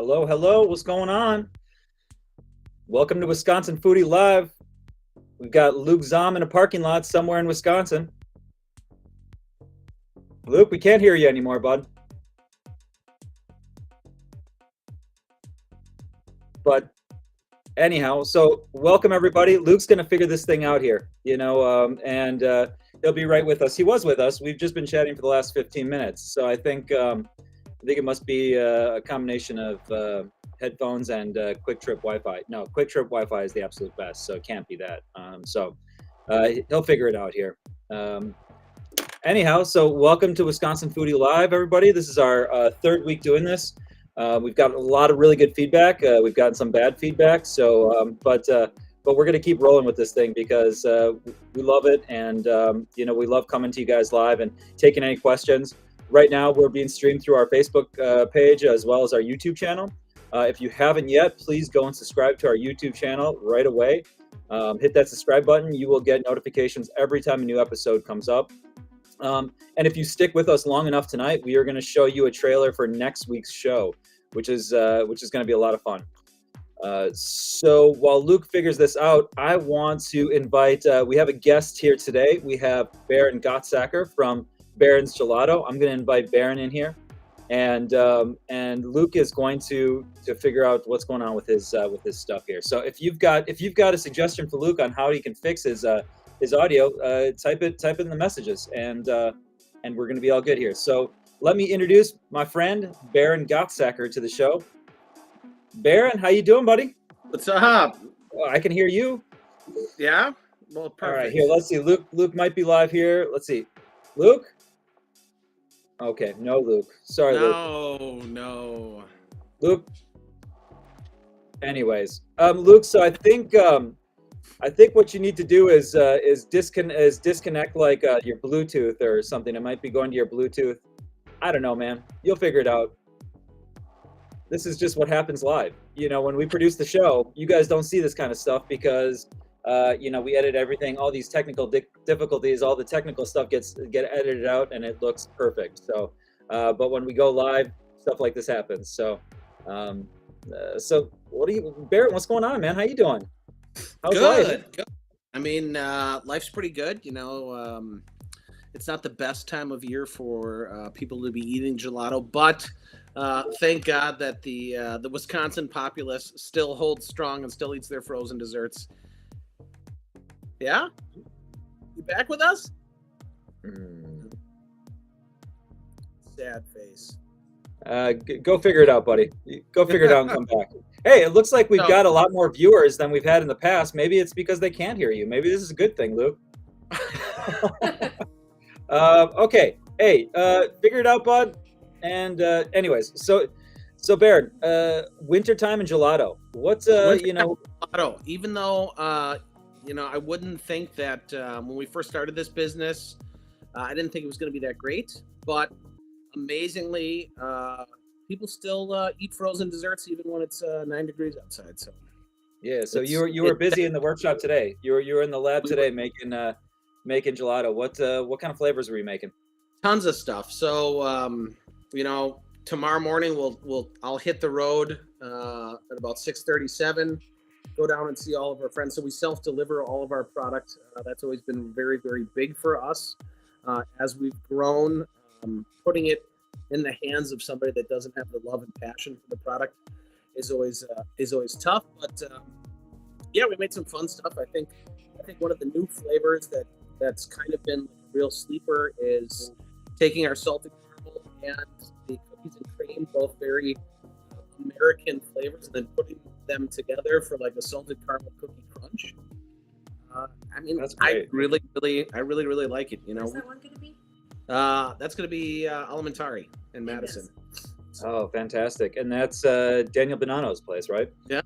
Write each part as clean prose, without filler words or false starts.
Hello, hello. What's going on? Welcome to Wisconsin Foodie Live. We've got Luke Zom in a parking lot somewhere in Wisconsin. Luke, we can't hear you anymore, bud. But anyhow, so welcome everybody. Luke's going to figure this thing out here, and he'll be right with us. He was with us. We've just been chatting for the last 15 minutes. So I think it must be a combination of headphones and Quick Trip Wi-Fi. No, Quick Trip Wi-Fi is the absolute best, so it can't be that. He'll figure it out here. Anyhow, so welcome to Wisconsin Foodie Live, everybody. This is our third week doing this. We've got a lot of really good feedback. We've gotten some bad feedback, but we're going to keep rolling with this thing because we love it, and we love coming to you guys live and taking any questions. Right now, we're being streamed through our Facebook page as well as our YouTube channel. If you haven't yet, please go and subscribe to our YouTube channel right away. Hit that subscribe button. You will get notifications every time a new episode comes up. And if you stick with us long enough tonight, we are going to show you a trailer for next week's show, which is going to be a lot of fun. So while Luke figures this out, I want to invite, we have a guest here today. We have Baron Gottsacker from Baron's Gelato. I'm going to invite Baron in here, and Luke is going to figure out what's going on with his stuff here. So if you've got a suggestion for Luke on how he can fix his audio, type it in the messages, and we're going to be all good here. So let me introduce my friend Baron Gottsacker to the show. Baron, how you doing, buddy? What's up? Oh, I can hear you. Yeah? Well, perfect. All right, here, let's see. Luke might be live here. Let's see. Luke? Okay, no Luke. Sorry, Luke. No. Luke. Anyways, Luke, so I think what you need to do is disconnect like your Bluetooth or something. It might be going to your Bluetooth. I don't know, man. You'll figure it out. This is just what happens live. When we produce the show, you guys don't see this kind of stuff because we edit everything, all these technical difficulties, all the technical stuff get edited out and it looks perfect. So, but when we go live, stuff like this happens. So, Barrett, what's going on, man? How you doing? How's Good. I mean, life's pretty good. It's not the best time of year for people to be eating gelato, but thank God that the Wisconsin populace still holds strong and still eats their frozen desserts. Yeah? You back with us? Sad face. Go figure it out, buddy. Go figure it out and come back. Hey, it looks like we've got a lot more viewers than we've had in the past. Maybe it's because they can't hear you. Maybe this is a good thing, Luke. Okay. Hey, figure it out, bud. And anyways, so Baron, wintertime and gelato. What's gelato? Even though I wouldn't think that when we first started this business, I didn't think it was going to be that great. But amazingly, people still eat frozen desserts even when it's 9 degrees outside. So yeah. So you were busy in the workshop today. You were in the lab today making gelato. What kind of flavors were you making? Tons of stuff. So tomorrow morning I'll hit the road at about 6:37. Go down and see all of our friends. So we self-deliver all of our product. That's always been very, very big for us. As we've grown, putting it in the hands of somebody that doesn't have the love and passion for the product is always tough. But yeah, we made some fun stuff. I think one of the new flavors that's kind of been a real sleeper is taking our salted caramel and the cookies and cream, both very American flavors, and then putting them together for like a salted caramel cookie crunch. I really like it. Where's that one going to be? That's going to be Alimentari in Madison. Oh, fantastic! And that's Daniel Bonanno's place, right? Yeah.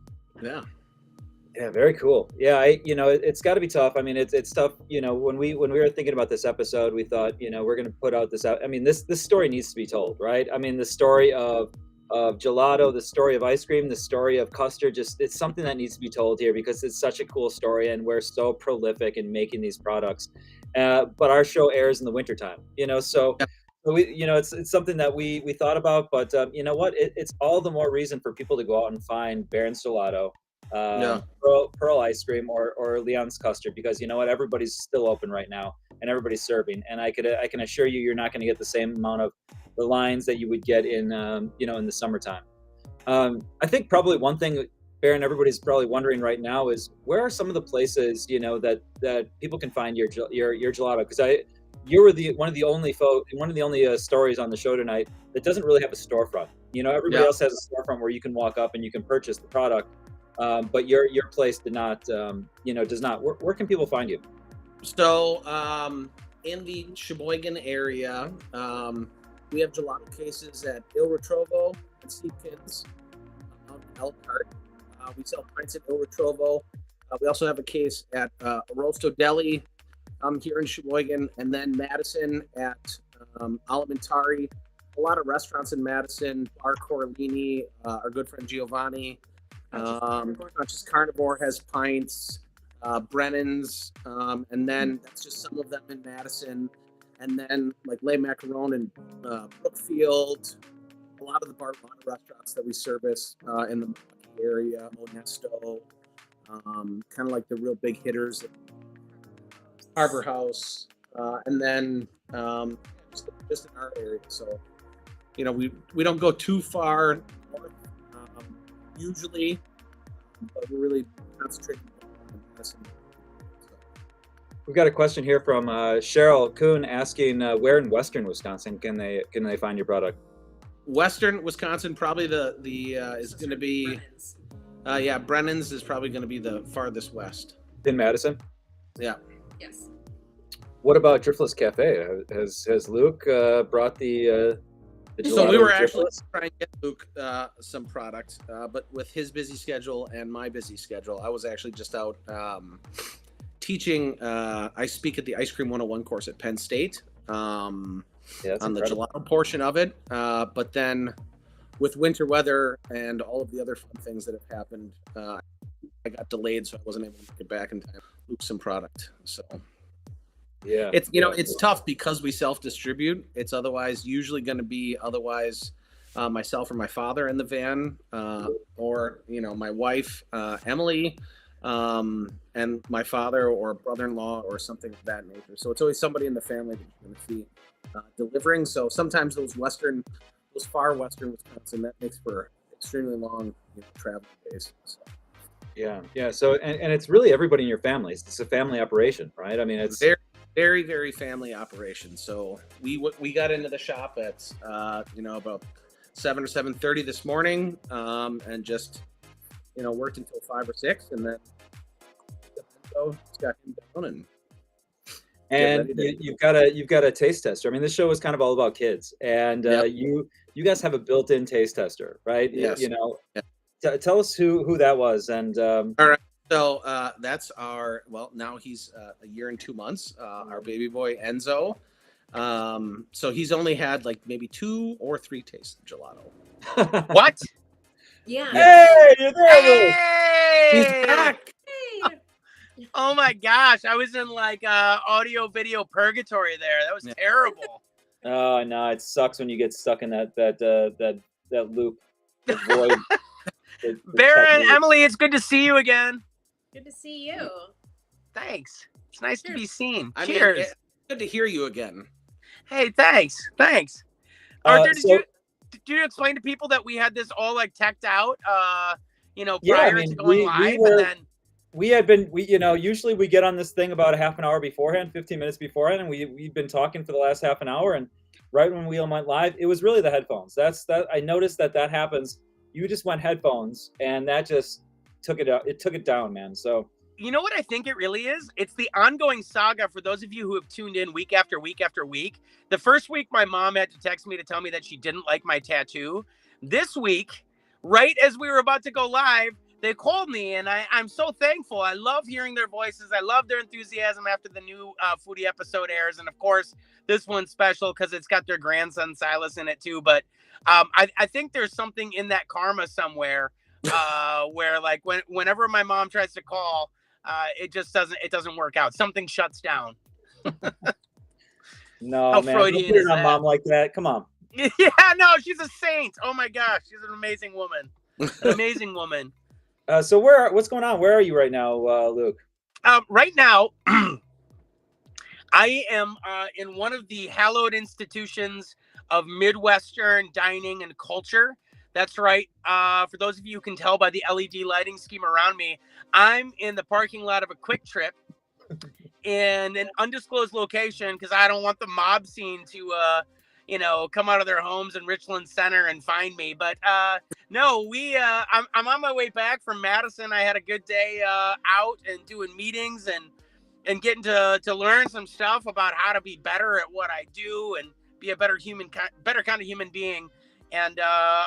Yeah, very cool. Yeah, it's got to be tough. I mean, it's tough. When we were thinking about this episode, we thought, we're going to put out this out. I mean, this story needs to be told, right? I mean, the story of gelato, the story of ice cream, the story of custard, it's something that needs to be told here because it's such a cool story and we're so prolific in making these products. But our show airs in the wintertime, so So it's something that we thought about, but you know what? It's all the more reason for people to go out and find Baron's Gelato, Yeah. Pearl ice cream, or Leon's custard, because you know what? Everybody's still open right now, and everybody's serving. And I can assure you, you're not going to get the same amount of the lines that you would get in in the summertime. I think probably one thing, Baron, everybody's probably wondering right now is where are some of the places that people can find your gelato? Because you were the one of the only stories on the show tonight that doesn't really have a storefront. Everybody Yeah. else has a storefront where you can walk up and you can purchase the product, but your place did not. Does not. Where can people find you? So in the Sheboygan area, we have gelato cases at Il Ritrovo and Seekins on Elkhart. We sell pints at Il Ritrovo. We also have a case at Rosto Deli here in Sheboygan, and then Madison at Alimentari. A lot of restaurants in Madison, Bar Corlini, our good friend Giovanni. Conscious Carnivore has pints, Brennan's, and then that's just some of them in Madison. And then like Les Macarons in Brookfield, a lot of the Bartwana restaurants that we service in the area, Onesto, kind of like the real big hitters, Harbor House, and then just in our area. So, we don't go too far north usually, but we're really concentrating on Madison. We've got a question here from Cheryl Kuhn asking where in Western Wisconsin can they find your product? Western Wisconsin, probably the is going to be, Brennan's is probably going to be the farthest west. In Madison? Yeah. Yes. What about Driftless Cafe? Has Luke brought the gelato? So we were actually trying to get Luke some product, but with his busy schedule and my busy schedule, I was actually just out teaching. I speak at the Ice Cream 101 course at Penn State on incredible. The gelato portion of it. But then with winter weather and all of the other fun things that have happened, I got delayed, so I wasn't able to get back in time. Luke some product. So yeah, it's tough because we self-distribute. It's usually going to be myself or my father in the van, or my wife Emily, and my father or brother-in-law or something of that nature. So it's always somebody in the family that you're going to see delivering. So sometimes those far western Wisconsin, that makes for extremely long travel days. So. Yeah. So and it's really everybody in your family. It's a family operation, right? I mean, it's very, very, very family operation. So we got into the shop at about 7 or 7:30 this morning, and just worked until 5 or 6, and then just got him down and you've got a taste tester. I mean, this show is kind of all about kids, and you guys have a built-in taste tester, right? Yes. Tell us who that was, and all right. So that's now he's a year and 2 months, our baby boy Enzo. So he's only had like maybe 2 or 3 tastes of gelato. What? Yeah. Hey, you're there. Hey! He's back. Hey! Oh my gosh, I was in like audio video purgatory there. That was terrible. Oh no, it sucks when you get stuck in that loop, the void. Baron, Emily, it's good to see you again. Good to see you. Thanks. It's nice to be seen. I Cheers. mean, it's good to hear you again. Hey, thanks. Arthur, did you explain to people that we had this all like teched out, prior to going live, and then usually we get on this thing about a half an hour beforehand, 15 minutes beforehand, and we've been talking for the last half an hour, and right when we all went live, it was really the headphones. I noticed that happens. You just went headphones, and that just took it out. It took it down, man. So you know what I think it really is? It's the ongoing saga for those of you who have tuned in week after week after week. The first week, my mom had to text me to tell me that she didn't like my tattoo. This week, right as we were about to go live, they called me, and I'm so thankful. I love hearing their voices. I love their enthusiasm after the new Foodie episode airs. And, of course, this one's special because it's got their grandson Silas in it, too. But I think there's something in that karma somewhere where, like, whenever my mom tries to call, it just doesn't work out. Something shuts down. No, How man, don't Freudian put is it on that? mom like that. Come on. Yeah, no, she's a saint. Oh my gosh, she's an amazing woman. An amazing woman. So what's going on? Where are you right now, Luke? Right now, I am in one of the hallowed institutions of Midwestern dining and culture. That's right. For those of you who can tell by the LED lighting scheme around me, I'm in the parking lot of a Quick Trip in an undisclosed location because I don't want the mob scene to, come out of their homes in Richland Center and find me. But no, I'm on my way back from Madison. I had a good day out and doing meetings and getting to learn some stuff about how to be better at what I do and be a better kind of human being. And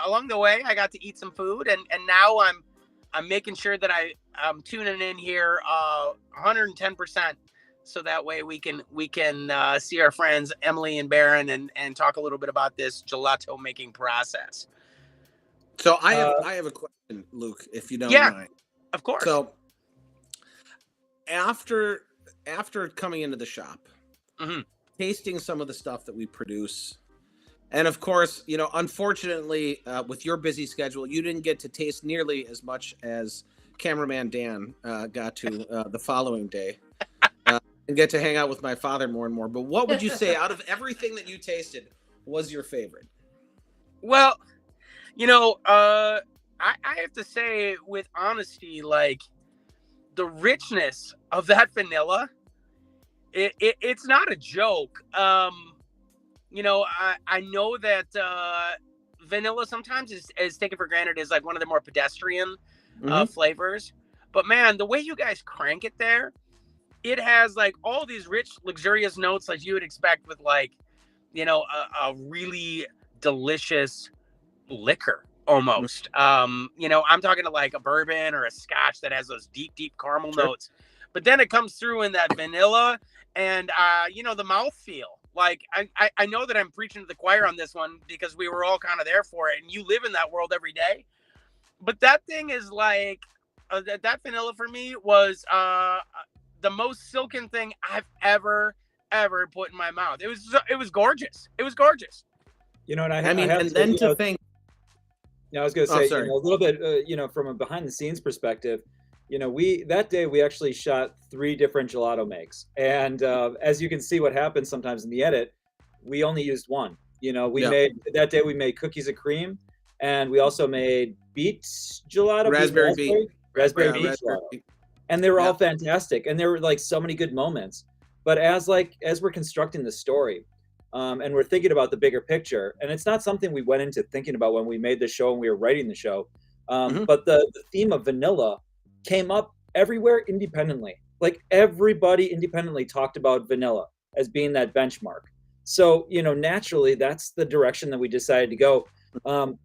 along the way, I got to eat some food, and now I'm making sure that I'm tuning in here 110%, so that way we can see our friends Emily and Baron and talk a little bit about this gelato making process. So I have a question, Luke, if you don't mind. Of course. So after coming into the shop, tasting some of the stuff that we produce, and of course, unfortunately, with your busy schedule, you didn't get to taste nearly as much as cameraman Dan got to the following day, and get to hang out with my father more and more. But what would you say, out of everything that you tasted, was your favorite? Well, I have to say with honesty, like the richness of that vanilla, it's not a joke. I know that vanilla sometimes is taken for granted as like one of the more pedestrian flavors. But man, the way you guys crank it there, it has like all these rich, luxurious notes like you would expect with like, a really delicious liquor almost. I'm talking to like a bourbon or a scotch that has those deep caramel notes. But then it comes through in that vanilla and, the mouthfeel. Like, I know that I'm preaching to the choir on this one because we were all kind of there for it. And you live in that world every day. But that thing is like, that vanilla for me was the most silken thing I've ever put in my mouth. It was gorgeous. It was gorgeous. Think. I was going to say, a little bit, from a behind the scenes perspective, that day we actually shot 3 different gelato makes. And as you can see what happens sometimes in the edit, we only used one. That day we made cookies and cream, and we also made beet gelato. Raspberry beet gelato. And they were all fantastic. And there were like so many good moments. But as we're constructing the story, and we're thinking about the bigger picture, and it's not something we went into thinking about when we made the show and we were writing the show. But the theme of vanilla came up everywhere independently. Like everybody independently talked about vanilla as being that benchmark. So, naturally that's the direction that we decided to go.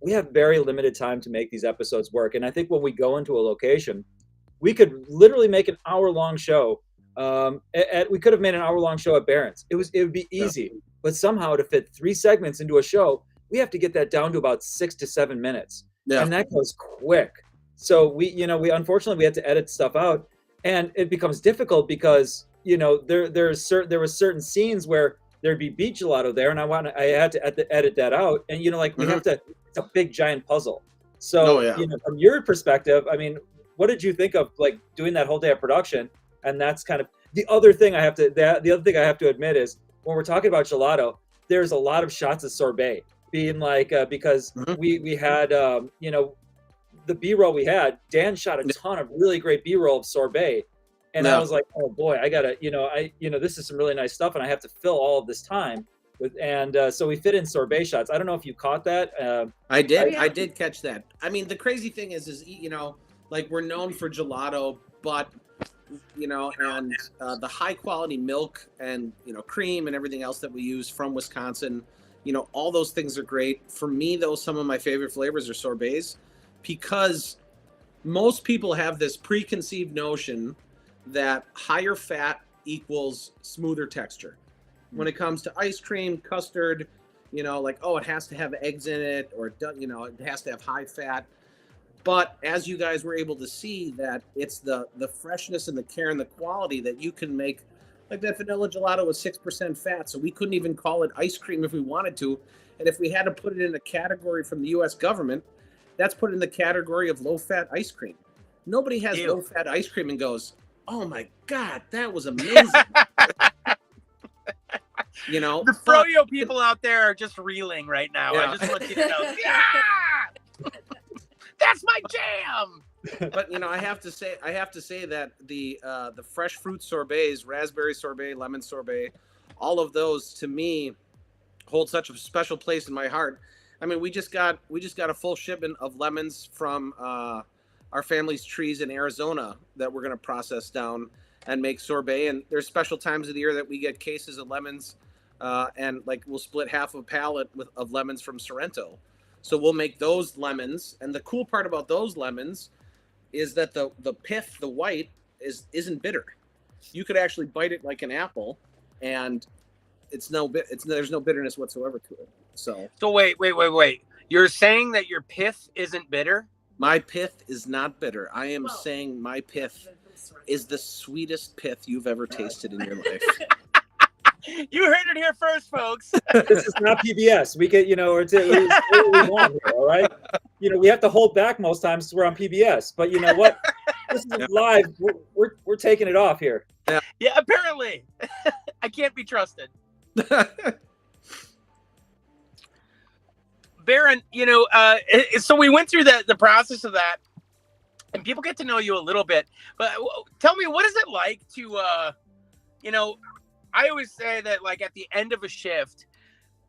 We have very limited time to make these episodes work. And I think when we go into a location, we could literally make an hour-long show. We could have made an hour-long show at Barron's. It would be easy. But somehow to fit 3 segments into a show, we have to get that down to about 6 to 7 minutes. Yeah. And that goes quick. So we unfortunately we had to edit stuff out, and it becomes difficult because there were certain scenes where there'd be beet gelato there, and I had to edit that out, and we have to. It's a big giant puzzle. So from your perspective, I mean, what did you think of like doing that whole day of production? And that's kind of the other thing I have to admit is when we're talking about gelato, there's a lot of shots of sorbet being like because we had the B-roll we had, Dan shot a ton of really great B-roll of sorbet. And I was like, oh boy, I gotta, this is some really nice stuff, and I have to fill all of this time with, so we fit in sorbet shots. I don't know if you caught that. I did. I did catch that. I mean, the crazy thing is, like we're known for gelato, but and the high quality milk and cream and everything else that we use from Wisconsin, all those things are great. For me, though, some of my favorite flavors are sorbets, because most people have this preconceived notion that higher fat equals smoother texture. When it comes to ice cream, custard, like, oh, it has to have eggs in it, or, it has to have high fat. But as you guys were able to see, that it's the freshness and the care and the quality that you can make Like that vanilla gelato was 6% fat, so we couldn't even call it ice cream if we wanted to. And if we had to put it in a category from the U.S. government, that's put in the category of low-fat ice cream. Nobody has Ew. low-fat ice cream and goes, "Oh my God, that was amazing." You know, The froyo people out there are just reeling right now. Yeah. I just want you to know. Yeah! That's my jam. But I have to say that the fresh fruit sorbets, raspberry sorbet, lemon sorbet, all of those to me hold such a special place in my heart. I mean, we just got a full shipment of lemons from our family's trees in Arizona that we're going to process down and make sorbet. And there's special times of the year that we get cases of lemons, and like we'll split half a pallet of lemons from Sorrento. So we'll make those lemons. And the cool part about those lemons is that the pith, the white, isn't bitter. You could actually bite it like an apple, and there's no bitterness whatsoever to it. So wait. You're saying that your pith isn't bitter? my pith is not bitter. I am Well, saying my pith is the sweetest pith you've ever tasted in your life. You heard it here first, folks. This is not PBS. We get, it's what we want here, all right? We have to hold back most times 'cause we're on PBS. But you know what? This is live. We're taking it off here. Yeah, apparently. I can't be trusted. Baron, so we went through the process of that, and people get to know you a little bit. But tell me, what is it like to, I always say that, like, at the end of a shift,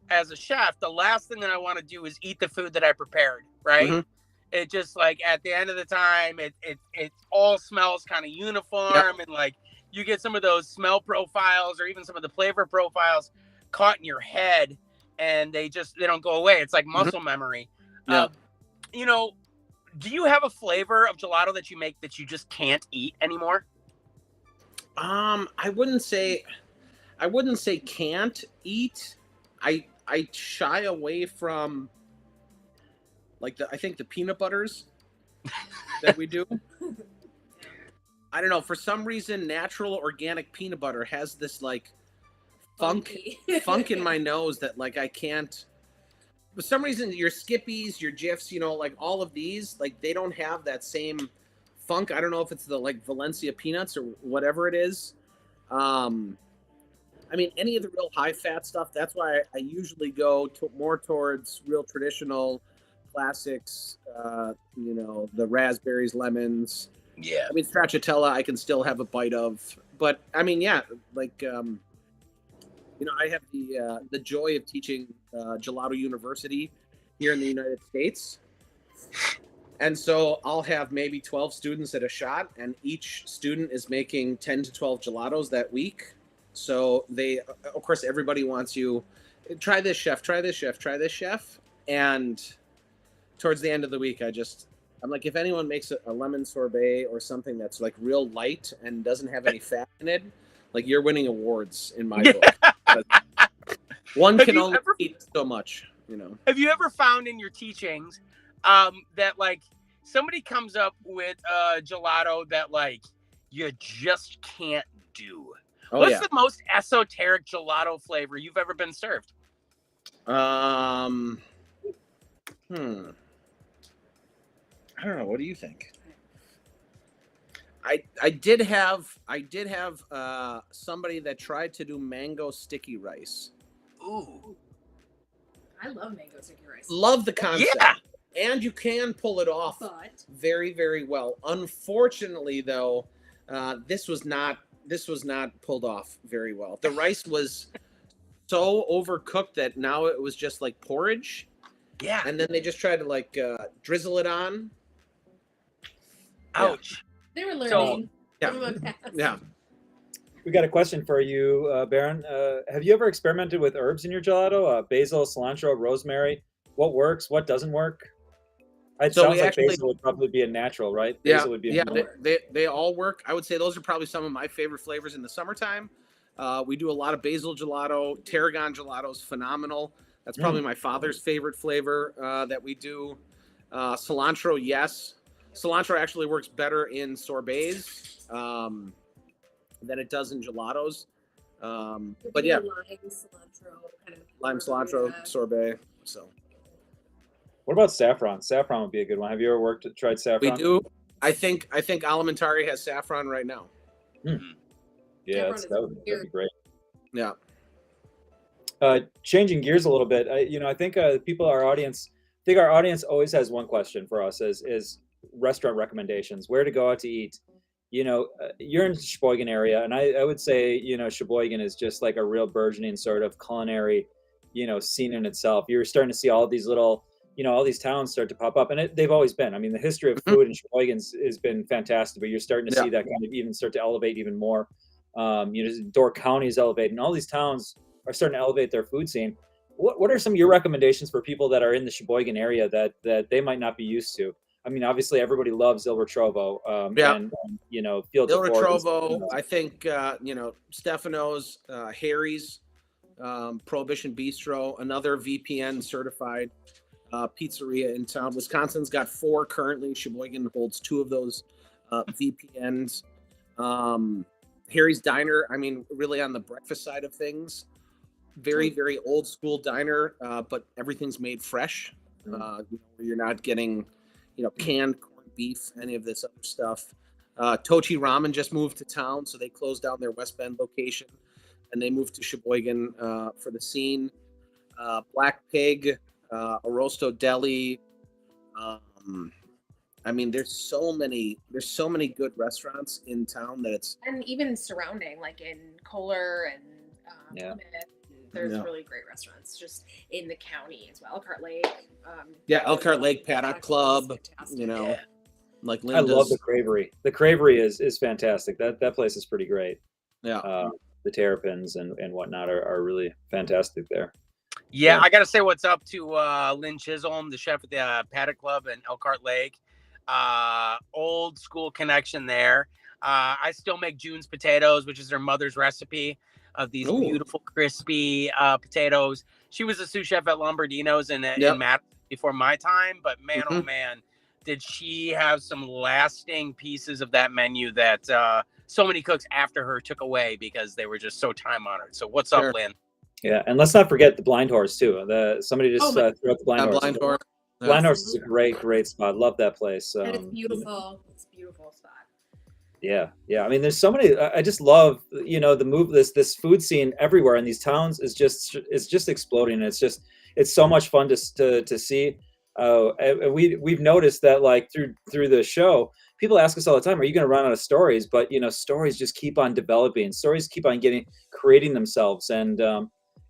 as a chef, the last thing that I want to do is eat the food that I prepared, right? Mhm. It just, like, at the end of the time, it all smells kind of uniform, and, like, you get some of those smell profiles or even some of the flavor profiles caught in your head, and they don't go away. It's like muscle memory. Yeah. Do you have a flavor of gelato that you make that you just can't eat anymore? I wouldn't say can't eat. I shy away from, like, I think the peanut butters that we do. I don't know, for some reason natural organic peanut butter has this like funk in my nose that, like, I can't. For some reason, your Skippies, your Jifs, like all of these, like, they don't have that same funk. I don't know if it's the, like, Valencia peanuts or whatever it is. I mean, any of the real high fat stuff. That's why I usually go more towards real traditional classics. The raspberries, lemons. Yeah. I mean, stracciatella I can still have a bite of, but I mean, yeah, like, I have the joy of teaching Gelato University here in the United States. And so I'll have maybe 12 students at a shot, and each student is making 10 to 12 gelatos that week. So of course, everybody wants you, try this chef, try this chef, try this chef. And towards the end of the week, I'm like, if anyone makes a lemon sorbet or something that's like real light and doesn't have any fat in it, like, you're winning awards in my book. One can only eat so much, Have you ever found in your teachings that, like, somebody comes up with a gelato that, like, you just can't do? What's the most esoteric gelato flavor you've ever been served? I don't know. What do you think? I did have somebody that tried to do mango sticky rice. Ooh. I love mango sticky rice. Love the concept. Yeah. And you can pull it off But very, very well. Unfortunately, though, this was not pulled off very well. The rice was so overcooked that now it was just like porridge. Yeah. And then they just tried to, like, drizzle it on. Ouch. they were learning. Yeah. Give them a pass. Yeah. We got a question for you, Baron. Have you ever experimented with herbs in your gelato? Basil, cilantro, rosemary. What works? What doesn't work? It So sounds we like actually- basil would probably be a natural, right? Yeah, Basil would be a yeah, natural. they all work. I would say those are probably some of my favorite flavors in the summertime. We do a lot of basil gelato. Tarragon gelato is phenomenal. That's probably my father's favorite flavor that we do. Cilantro, yes. Cilantro actually works better in sorbets than it does in gelatos. But yeah, Lime cilantro kind of lime cilantro sorbet. So What about saffron? Saffron would be a good one. Have you ever tried saffron? we do. I think Alimentari has saffron right now. Yeah, Saffron that'd be great. Yeah. Changing gears a little bit, I think our audience always has one question for us is restaurant recommendations, where to go out to eat. You're in the Sheboygan area, and I would say, Sheboygan is just like a real burgeoning sort of culinary, scene in itself. You're starting to see all these little, all these towns start to pop up, and they've always been. I mean, the history of food in Sheboygan has been fantastic, but you're starting to see that kind of even start to elevate even more. Door County is elevating. All these towns are starting to elevate their food scene. What are some of your recommendations for people that are in the Sheboygan area that they might not be used to? I mean, obviously everybody loves Il Ritrovo, and Fields Il of Forest. Ritrovo, I think Stefano's, Harry's, Prohibition Bistro, another VPN certified pizzeria in town. Wisconsin's got 4 currently. Sheboygan holds 2 of those VPNs. Harry's Diner, I mean, really on the breakfast side of things, very, very old school diner, but everything's made fresh. You're not getting, canned corned beef, any of this other stuff. Tochi Ramen just moved to town, so they closed down their West Bend location, and they moved to Sheboygan for the scene. Black Pig, Arrosto Deli. I mean, there's so many good restaurants in town that it's, and even surrounding, like in Kohler and Plymouth, there's really great restaurants just in the county as well. Elkhart Lake. Elkhart Lake Paddock Club. Like Linda's. I love the Cravery. The Cravery is fantastic. That place is pretty great. Yeah. The Terrapins and whatnot are really fantastic there. Yeah, I got to say what's up to Lynn Chisholm, the chef at the Paddock Club in Elkhart Lake. Old school connection there. I still make June's potatoes, which is her mother's recipe of these beautiful crispy potatoes. She was a sous chef at Lombardino's in Matt before my time, but man, oh man, did she have some lasting pieces of that menu that so many cooks after her took away because they were just so time honored. So what's up, Lynn? Yeah, and let's not forget the Blind Horse too. Somebody just threw out the Blind Horse. Blind Horse. Blind Horse is a great spot. Love that place. And it's beautiful. It's a beautiful spot. Yeah. I mean, there's so many. I just love, this food scene everywhere in these towns is just exploding. It's so much fun to see. We've noticed that, like, through the show, people ask us all the time, "Are you going to run out of stories?" But stories just keep on developing. Stories keep on creating themselves, and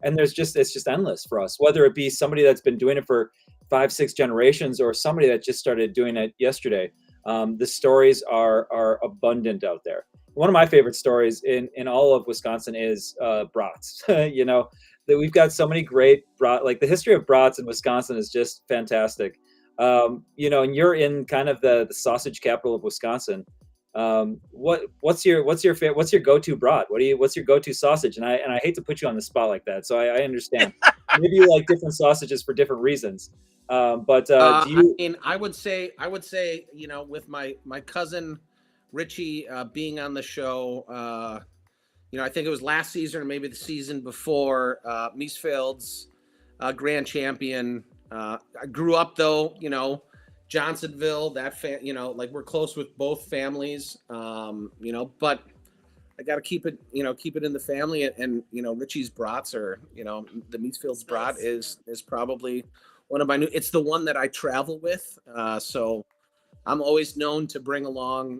it's just endless for us. Whether it be somebody that's been doing it for 5-6 generations or somebody that just started doing it yesterday. The stories are abundant out there. One of my favorite stories in all of Wisconsin is brats. That we've got so many great brat, like the history of brats in Wisconsin is just fantastic. And you're in kind of the sausage capital of Wisconsin. What's your go-to brat? What's your go-to sausage? And I hate to put you on the spot like that, so I understand. Maybe you like different sausages for different reasons. Do you? I mean, I would say, with my cousin Richie being on the show, I think it was last season or maybe the season before, Miesfeld's grand champion. I grew up though, Johnsonville, like we're close with both families, but I got to keep it in the family. And Richie's brats are, the Miesfeld's brat is probably one of my it's the one that I travel with. So I'm always known to bring along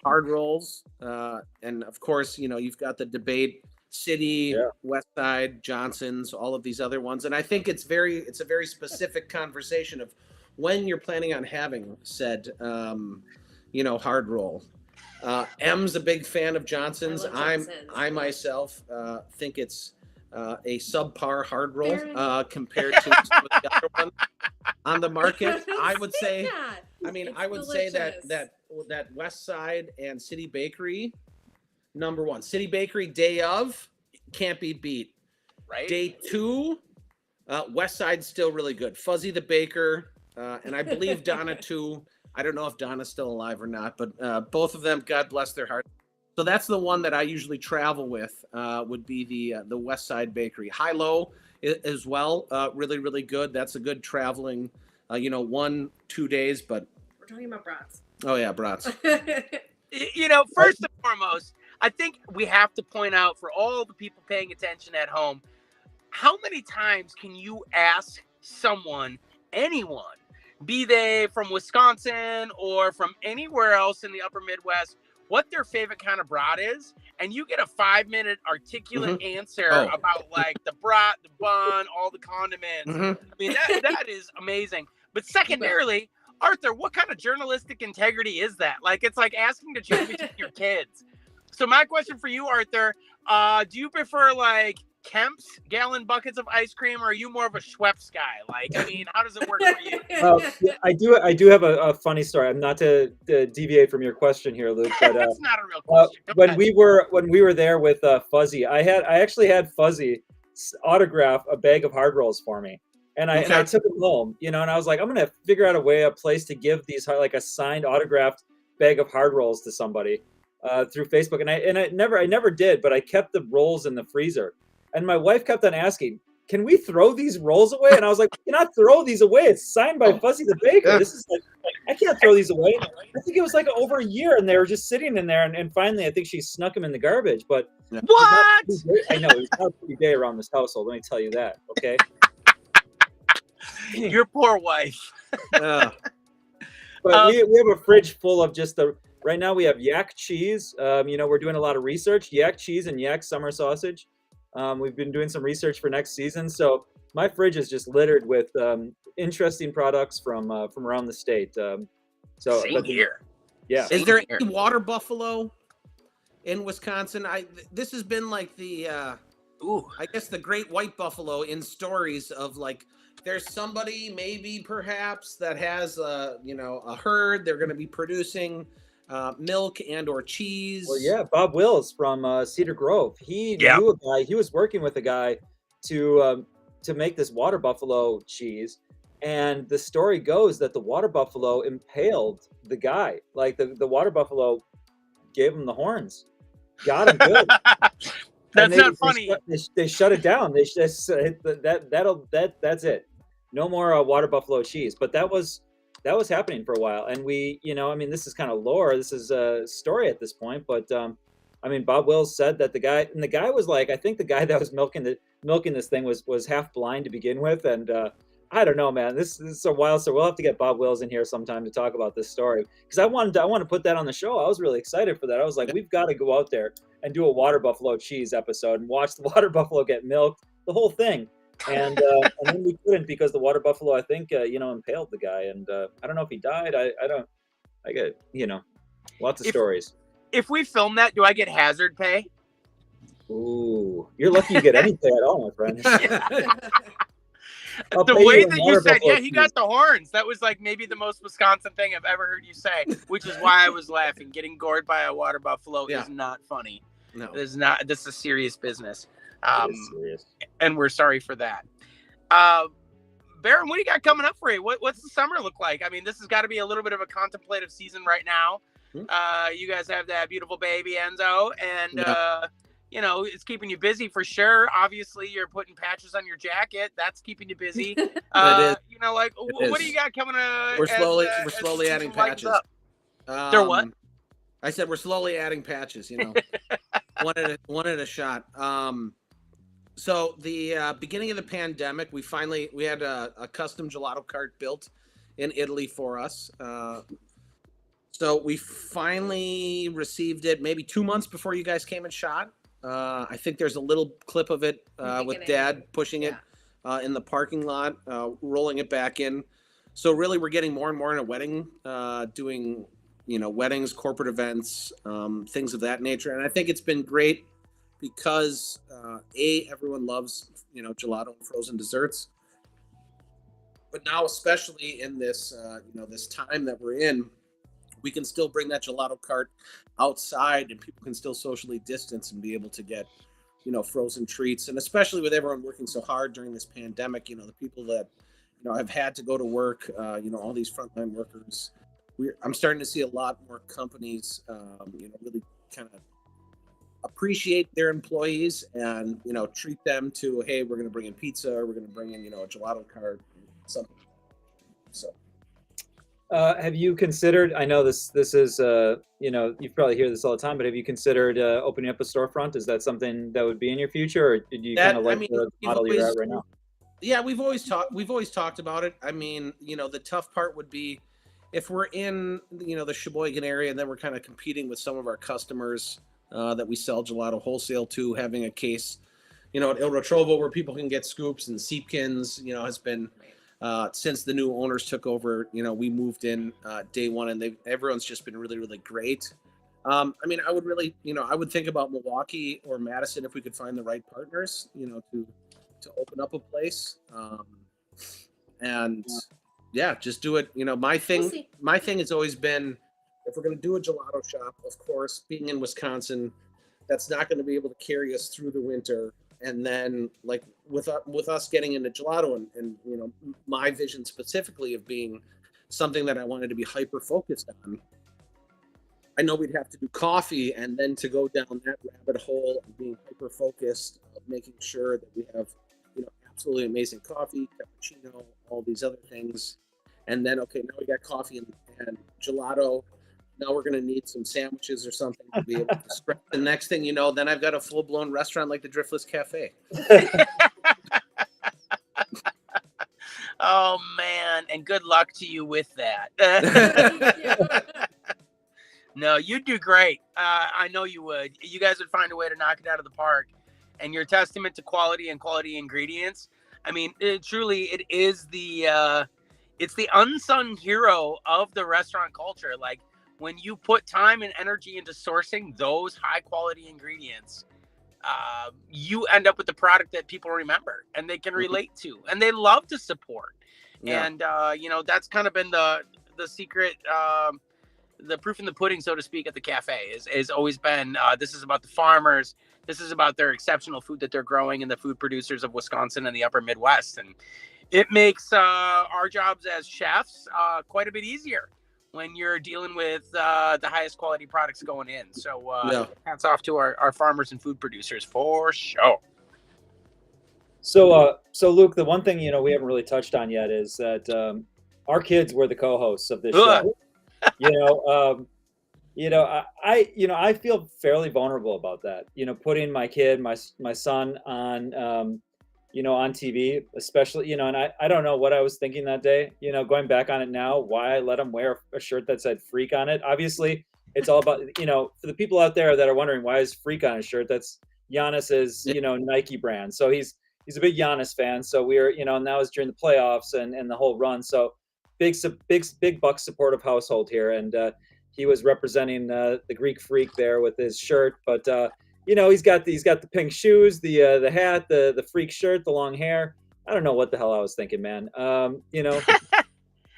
hard rolls. And of course, you've got the debate City, West Side, Johnson's, all of these other ones. And I think it's a very specific conversation of when you're planning on having said, hard roll. M's a big fan of Johnson's. I myself think it's a subpar hard roll compared to some of the other ones on the market. I would say, that West Side and City Bakery, number one. City Bakery day of can't be beat. Right. Day 2, West Side's still really good. Fuzzy the Baker, and I believe Donna too. I don't know if Donna's still alive or not, but both of them, God bless their heart, So that's the one that I usually travel with. Would be the West Side Bakery. High Low as well. Really, really good. That's a good traveling. 1-2 days, but We're talking about brats. Oh yeah, brats. First and foremost, I think we have to point out for all the people paying attention at home, how many times can you ask someone, anyone, be they from Wisconsin or from anywhere else in the upper Midwest, what their favorite kind of brat is, and you get a 5-minute articulate answer about like the brat, the bun, all the condiments. I mean, that is amazing. But secondarily, Arthur, what kind of journalistic integrity is that? Like, it's like asking to choose between your kids. So my question for you, Arthur, do you prefer like Kemp's gallon buckets of ice cream, or are you more of a Schweppes guy? Like, I mean, how does it work for you? Yeah, I do have a funny story. I'm not to deviate from your question here, Luke, but that's not a real question. When we were there with Fuzzy, I actually had Fuzzy autograph a bag of hard rolls for me, and I took it home, and I was like, I'm gonna figure out a place to give these like a signed autographed bag of hard rolls to somebody through Facebook, and I never did, but I kept the rolls in the freezer. And my wife kept on asking, can we throw these rolls away? And I was like, we cannot throw these away. It's signed by Fuzzy the Baker. This is like, I can't throw these away. I think it was like over a year, and they were just sitting in there. And finally, I think she snuck them in the garbage. But what? I know, it was not a pretty day around this household. Let me tell you that, okay? Your poor wife. But we have a fridge full of just right now we have yak cheese. We're doing a lot of research, yak cheese and yak summer sausage. We've been doing some research for next season, so my fridge is just littered with interesting products from around the state. Same here. Yeah. Is there any water buffalo in Wisconsin? This has been like the I guess the great white buffalo in stories of like there's somebody maybe perhaps that has a herd. They're going to be producing milk and or cheese. Well, yeah, Bob Wills from Cedar Grove. He knew a guy. He was working with a guy to make this water buffalo cheese, and the story goes that the water buffalo impaled the guy. Like the water buffalo gave him the horns, got him good. That's not funny. They shut it down. They just that's it. No more water buffalo cheese. But that was happening for a while, and we, this is kind of lore. This is a story at this point, but Bob Wills said that the guy was like, I think the guy that was milking this thing was half blind to begin with, and I don't know, man. This is so wild. So we'll have to get Bob Wills in here sometime to talk about this story, because I want to put that on the show. I was really excited for that. I was like, we've got to go out there and do a water buffalo cheese episode and watch the water buffalo get milked, the whole thing. And then we couldn't, because the water buffalo, I think, impaled the guy, and I don't know if he died. I get, lots of stories. If we film that, do I get hazard pay? Ooh, you're lucky you get any pay at all, my friend. The way that you said, he got the horns. That was like maybe the most Wisconsin thing I've ever heard you say, which is why I was laughing. Getting gored by a water buffalo is not funny. No, it is not. This is serious business. And we're sorry for that. Baron, what do you got coming up for you? What's the summer look like? I mean, this has got to be a little bit of a contemplative season right now. You guys have that beautiful baby Enzo, and it's keeping you busy for sure. Obviously, you're putting patches on your jacket. That's keeping you busy. What do you got coming? We're slowly adding patches. They're what? I said we're slowly adding patches. one at a shot. So the beginning of the pandemic, we had a custom gelato cart built in Italy for us. So we finally received it maybe 2 months before you guys came and shot. I think there's a little clip of it with Dad pushing it in the parking lot, rolling it back in. So really, we're getting more and more in a wedding, doing weddings, corporate events, things of that nature. And I think it's been great because everyone loves gelato and frozen desserts, but now especially in this this time that we're in, we can still bring that gelato cart outside, and people can still socially distance and be able to get frozen treats. And especially with everyone working so hard during this pandemic, the people that have had to go to work, all these frontline workers, I'm starting to see a lot more companies really kind of appreciate their employees and, treat them to, hey, we're going to bring in pizza, or we're going to bring in, a gelato cart, something. So. Have you considered, I know this is, you probably hear this all the time, but have you considered opening up a storefront? Is that something that would be in your future, or do you kind of like the model you're at right now? Yeah, we've always talked about it. I mean, the tough part would be if we're in, the Sheboygan area, and then we're kind of competing with some of our customers that we sell gelato wholesale to, having a case, at Il Retrovo where people can get scoops and seepkins, has been, since the new owners took over, we moved in day one, and everyone's just been really, really great. I mean, I would really, I would think about Milwaukee or Madison if we could find the right partners, to open up a place. And yeah, just do it. My thing has always been, if we're going to do a gelato shop, of course, being in Wisconsin, that's not going to be able to carry us through the winter. And then, like, with us getting into gelato and my vision specifically of being something that I wanted to be hyper focused on, I know we'd have to do coffee, and then to go down that rabbit hole of being hyper focused, of making sure that we have absolutely amazing coffee, cappuccino, all these other things. And then, okay, now we got coffee and gelato. Now we're going to need some sandwiches or something to be able to spread. The next thing you know, then I've got a full-blown restaurant like the Driftless Cafe. Oh, man. And good luck to you with that. No, you'd do great. I know you would. You guys would find a way to knock it out of the park. And your testament to quality and quality ingredients. I mean, it is it's the unsung hero of the restaurant culture. Like, when you put time and energy into sourcing those high quality ingredients, you end up with the product that people remember and they can relate to and they love to support. Yeah. And, that's kind of been the secret, the proof in the pudding, so to speak, at the cafe is always been, this is about the farmers. This is about their exceptional food that they're growing and the food producers of Wisconsin and the upper Midwest. And it makes our jobs as chefs quite a bit easier when you're dealing with the highest quality products going in. So hats off to our farmers and food producers for sure. So Luke, the one thing, we haven't really touched on yet is that our kids were the co-hosts of this show. I feel fairly vulnerable about that. Putting my kid, my son on, on TV, especially, and I don't know what I was thinking that day, going back on it now, why I let him wear a shirt that said Freak on it. Obviously, it's all about, for the people out there that are wondering why is Freak on his shirt, that's Giannis's, Nike brand. So he's a big Giannis fan. So we're, now it's during the playoffs and the whole run. So big Bucks supportive household here. And, he was representing the Greek Freak there with his shirt, but he's got the pink shoes, the hat, the Freak shirt, the long hair. I don't know what the hell I was thinking, man. I want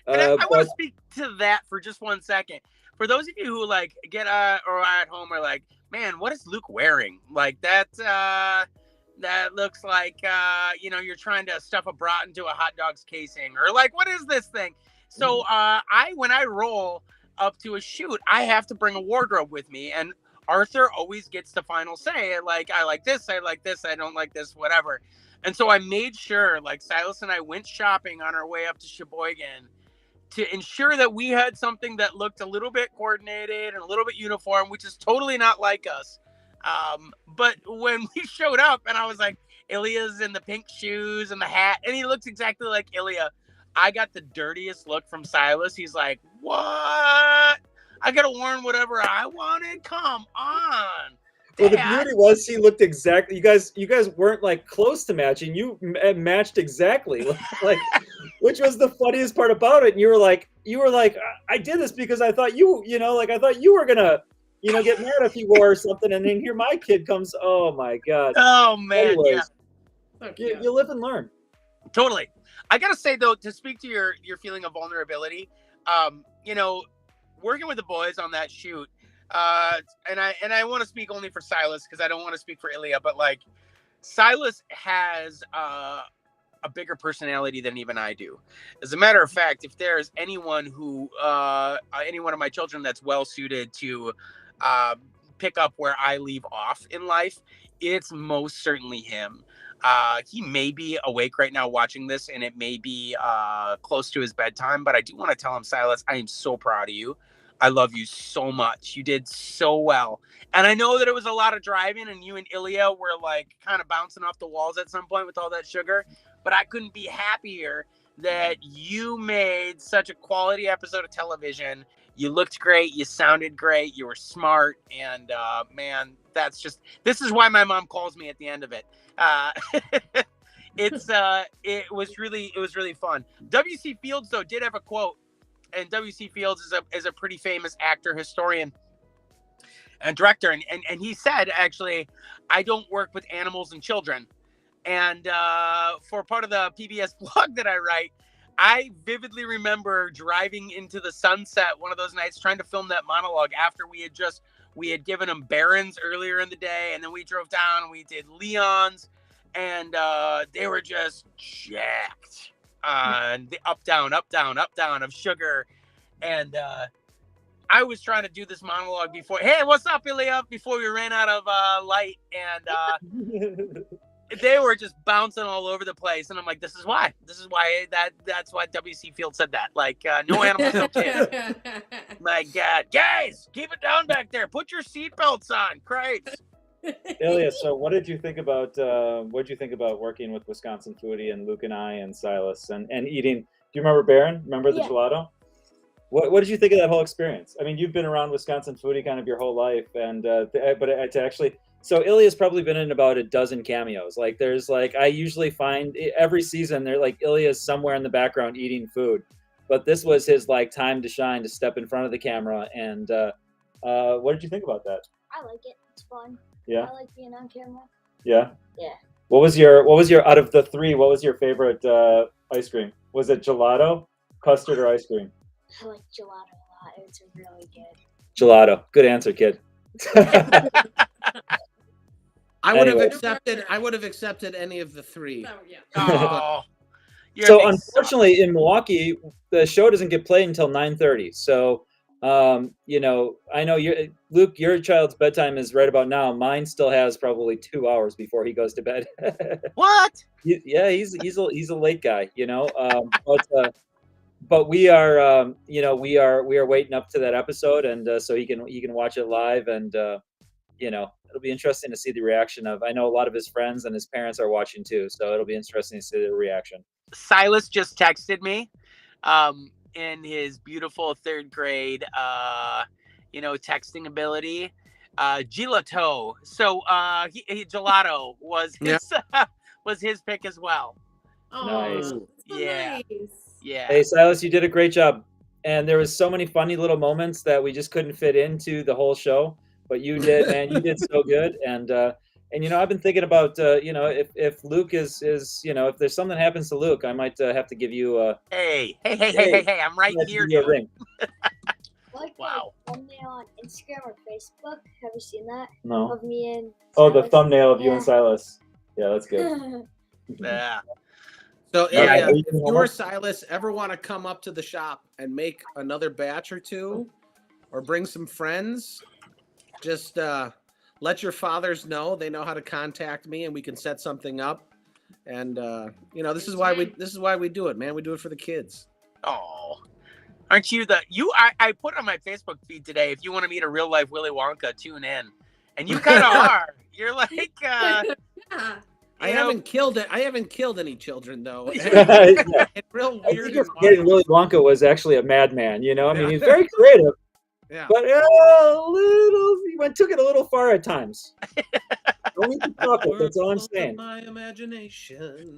to speak to that for just 1 second. For those of you who like get or at home are like, man, what is Luke wearing? Like that looks like you're trying to stuff a brat into a hot dog's casing, or like, what is this thing? So when I roll up to a shoot, I have to bring a wardrobe with me, and Arthur always gets the final say. Like, I like this, I don't like this, whatever. And so I made sure, like, Silas and I went shopping on our way up to Sheboygan to ensure that we had something that looked a little bit coordinated and a little bit uniform, which is totally not like us. But when we showed up and I was like, Ilya's in the pink shoes and the hat, and he looks exactly like Ilya, I got the dirtiest look from Silas. He's like, what? I got to warn whatever I wanted? Come on. Well, the beauty was he looked exactly. You guys weren't like close to matching. You matched exactly, like, which was the funniest part about it. And you were like, I did this because I thought I thought you were gonna, get mad if you wore something. And then here my kid comes. Oh my god. Oh man. Anyways, yeah. You live and learn. Totally. I gotta say though, to speak to your feeling of vulnerability, working with the boys on that shoot, and I want to speak only for Silas because I don't want to speak for Ilya, but like Silas has a bigger personality than even I do. As a matter of fact, if there's any one of my children that's well suited to pick up where I leave off in life, it's most certainly him. He may be awake right now watching this, and it may be close to his bedtime, but I do want to tell him, Silas, I am so proud of you. I love you so much. You did so well. And I know that it was a lot of driving, and you and Ilya were like kind of bouncing off the walls at some point with all that sugar, but I couldn't be happier that you made such a quality episode of television. You looked great. You sounded great. You were smart. And man, this is why my mom calls me at the end of it. It was really fun. W.C. Fields, though, did have a quote, and W.C. Fields is a pretty famous actor, historian, and director. And he said, actually, I don't work with animals and children. And for part of the PBS blog that I write, I vividly remember driving into the sunset one of those nights trying to film that monologue after we had given them Barron's earlier in the day, and then we drove down and we did Leon's, and they were just jacked on the up down of sugar. And I was trying to do this monologue before, hey, what's up, Ilya, before we ran out of light, and they were just bouncing all over the place, and I'm like, that's why W.C. Field said that. Like, no animals, no kids. My God, guys, keep it down back there. Put your seatbelts on, Christ. Ilya, so what did you think about working with Wisconsin Foodie and Luke and I and Silas and eating? Do you remember Barron? Remember the gelato? What did you think of that whole experience? I mean, you've been around Wisconsin Foodie kind of your whole life, and but to actually. So Ilya's probably been in about a dozen cameos. Like there's like, I usually find every season they're like Ilya's somewhere in the background eating food, but this was his like time to shine, to step in front of the camera. And what did you think about that? I like it. It's fun. Yeah. I like being on camera. Yeah. Yeah. What was your out of the three? What was your favorite ice cream? Was it gelato, custard, or ice cream? I like gelato a lot. It's really good. Gelato. Good answer, kid. I would have accepted any of the three. Oh, yeah. Oh, so unfortunately, in Milwaukee, the show doesn't get played until 9:30. So, I know Luke, your child's bedtime is right about now. Mine still has probably 2 hours before he goes to bed. What? He's a late guy, but we are we are waiting up to that episode, and so he can watch it live, and it'll be interesting to see the reaction of. I know a lot of his friends and his parents are watching too, so it'll be interesting to see the reaction. Silas just texted me, in his beautiful third grade, texting ability, Gelato. So Gelato was his was his pick as well. Oh, Nice. so Yeah. nice. Yeah. Hey, Silas, you did a great job, and there was so many funny little moments that we just couldn't fit into the whole show. But you did, man. You did so good, and I've been thinking about if Luke is if there's something happens to Luke, I might have to give you a Hey! I'm right here, give you a dude. ring. Like Wow. the thumbnail on Instagram or Facebook. Have you seen that? No. Of me and Oh, the Silas? thumbnail of you and Yeah. Silas. Yeah, that's good. Yeah. So Yeah. if you or Silas ever want to come up to the shop and make another batch or two, or bring some friends, just let your fathers know. They know how to contact me, and we can set something up. And this is why we do it, man. We do it for the kids. Oh, aren't you I put on my Facebook feed today, if you want to meet a real life Willy Wonka, tune in. And you kind of are. You're like, Yeah. I haven't killed any children though. Yeah. It's real I weird. think you're forgetting Willy Wonka was actually a madman. I mean, Yeah. he's very creative, Yeah. but took it a little far at times. Don't eat the chocolate. That's all I'm saying. My imagination.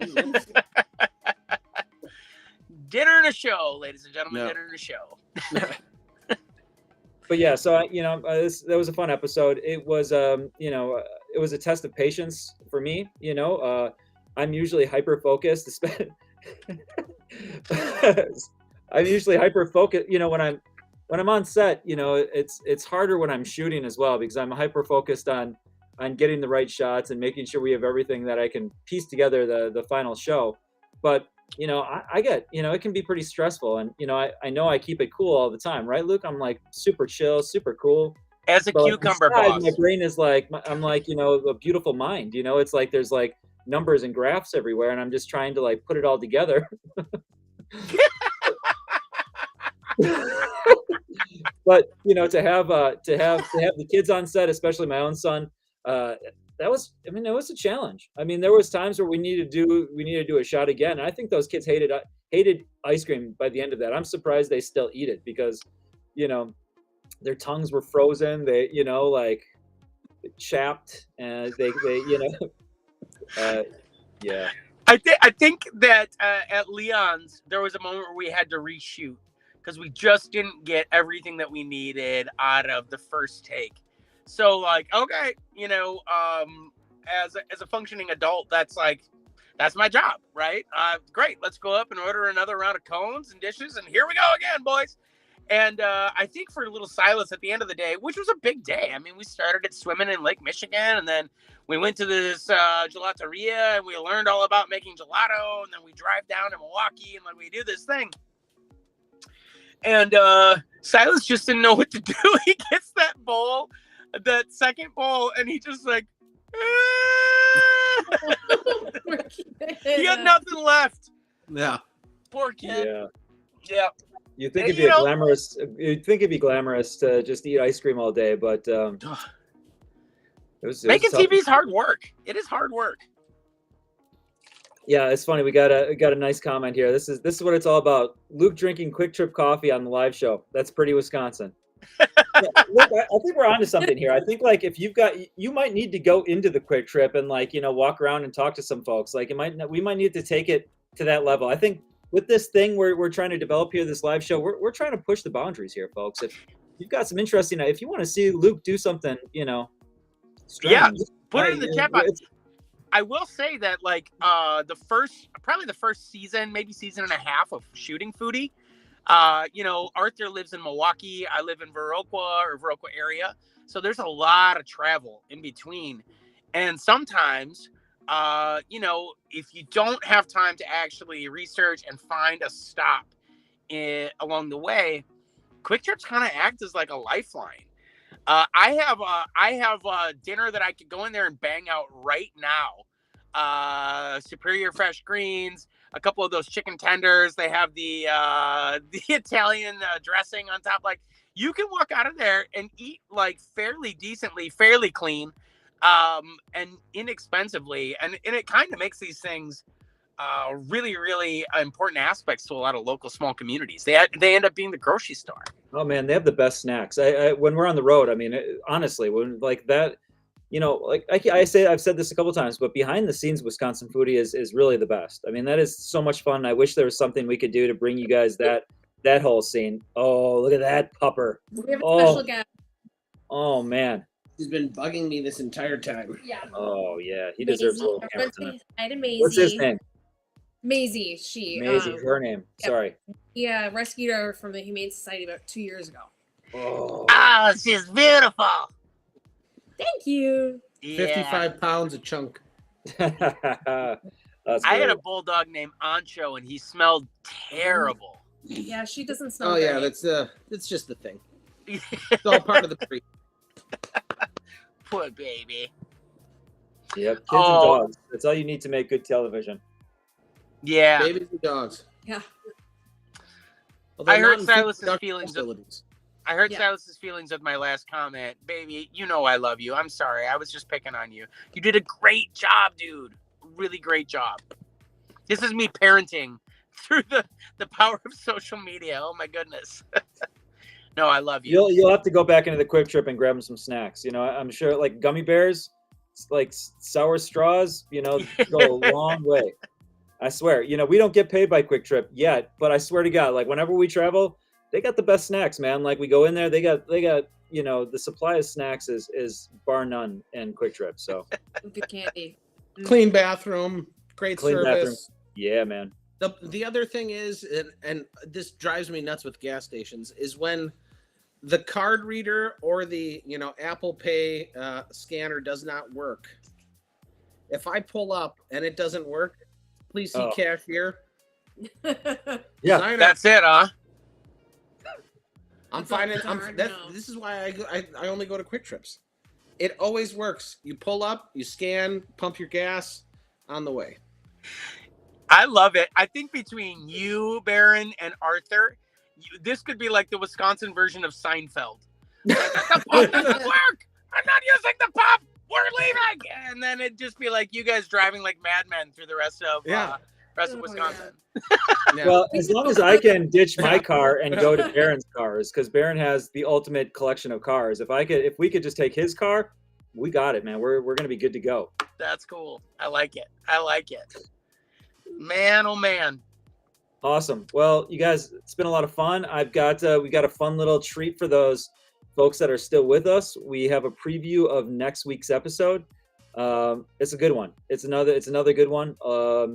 dinner and a show, ladies and gentlemen. Yeah. Dinner and a show. But yeah, so that was a fun episode. It was it was a test of patience for me. I'm usually hyper focused. I'm usually hyper focused. When I'm on set, it's harder when I'm shooting as well, because I'm hyper focused on getting the right shots and making sure we have everything that I can piece together the final show. But I get, it can be pretty stressful, and I know I keep it cool all the time, right, Luke? I'm like super chill, super cool. As a But cucumber inside, boss. my brain is like, I'm like, a beautiful mind. It's like there's like numbers and graphs everywhere, and I'm just trying to like put it all together. But to have the kids on set, especially my own son, that was, it was a challenge. There was times where we needed to do a shot again. And I think those kids hated ice cream by the end of that. I'm surprised they still eat it because, their tongues were frozen. They, like chapped, and they yeah. I think that at Leon's there was a moment where we had to reshoot because we just didn't get everything that we needed out of the first take. So like, okay, as a functioning adult, that's my job, right? Great, let's go up and order another round of cones and dishes, and here we go again, boys. And I think for little Silas at the end of the day, which was a big day. We started at swimming in Lake Michigan, and then we went to this gelateria, and we learned all about making gelato, and then we drive down to Milwaukee, and like we do this thing. And Silas just didn't know what to do. He gets that second bowl, and he just like, he had nothing left. Yeah. Poor kid. Yeah. You'd think it'd be glamorous. You'd think it'd be glamorous to just eat ice cream all day, but making TV is hard work. It is hard work. Yeah, it's funny. We got a nice comment here. This is what it's all about. Luke drinking Quick Trip coffee on the live show. That's pretty Wisconsin. Look, I think we're onto something here. I think like if you might need to go into the Quick Trip and like walk around and talk to some folks. Like we might need to take it to that level. I think with this thing we're trying to develop here, this live show, we're trying to push the boundaries here, folks. If you've got some interesting, if you want to see Luke do something, strange, put it in the chat box. I will say that like the first season, maybe season and a half of shooting Foodie, Arthur lives in Milwaukee. I live in Viroqua area. So there's a lot of travel in between. And sometimes, if you don't have time to actually research and find a stop along the way, Quick Trips kind of act as like a lifeline. I have a dinner that I could go in there and bang out right now. Superior fresh greens, a couple of those chicken tenders. They have the Italian dressing on top. Like you can walk out of there and eat like fairly decently, fairly clean, and inexpensively. And it kind of makes these things really, really important aspects to a lot of local small communities. They end up being the grocery store. Oh man, they have the best snacks. When we're on the road, honestly, when like that, like I've said this a couple times, but behind the scenes, Wisconsin Foodie is really the best. That is so much fun. I wish there was something we could do to bring you guys that whole scene. Oh, look at that pupper. We have a special guest. Oh man. He's been bugging me this entire time. Yeah. Oh yeah, he deserves a little camera time. What's his name? Maisie. Maisie, her name. Yep. Sorry. Yeah, rescued her from the Humane Society about 2 years ago. Oh, she's beautiful. Thank you. Yeah. 55 pounds a chunk. I had a bulldog named Ancho, and he smelled terrible. Yeah, she doesn't smell. Oh yeah, that's just the thing. It's all part of the breed. Poor baby. Yep, kids and dogs. That's all you need to make good television. Yeah. Babies and dogs. Yeah. Although I heard Silas's feelings. I heard Yeah. Silas's feelings with my last comment. Baby, I love you. I'm sorry. I was just picking on you. You did a great job, dude. Really great job. This is me parenting through the power of social media. Oh my goodness. No, I love you. You'll have to go back into the Quick Trip and grab them some snacks. I'm sure like gummy bears, like sour straws, go a long way. I swear, we don't get paid by Quick Trip yet, but I swear to God, like whenever we travel, they got the best snacks, man. Like we go in there, they got the supply of snacks is bar none in Quick Trip. So good candy. Clean bathroom, great service. Bathroom. Yeah, man. The other thing is, and this drives me nuts with gas stations, is when the card reader or the Apple Pay scanner does not work. If I pull up and it doesn't work, please see cashier. Yeah, that's it, huh? I'm finding. No. This is why I only go to Quick Trips. It always works. You pull up, you scan, pump your gas, on the way. I love it. I think between you, Baron, and Arthur, this could be like the Wisconsin version of Seinfeld. The pump doesn't work. I'm not using the pump. We're leaving. And then it'd just be like you guys driving like madmen through the rest of Wisconsin. Yeah. Well, as long as I can ditch my car and go to Baron's cars, because Baron has the ultimate collection of cars. If we could just take his car, we got it, man. We're gonna be good to go. That's cool. I like it. Man, oh man. Awesome. Well, you guys, it's been a lot of fun. We got a fun little treat for those folks that are still with us. We have a preview of next week's episode. It's a good one. It's another good one.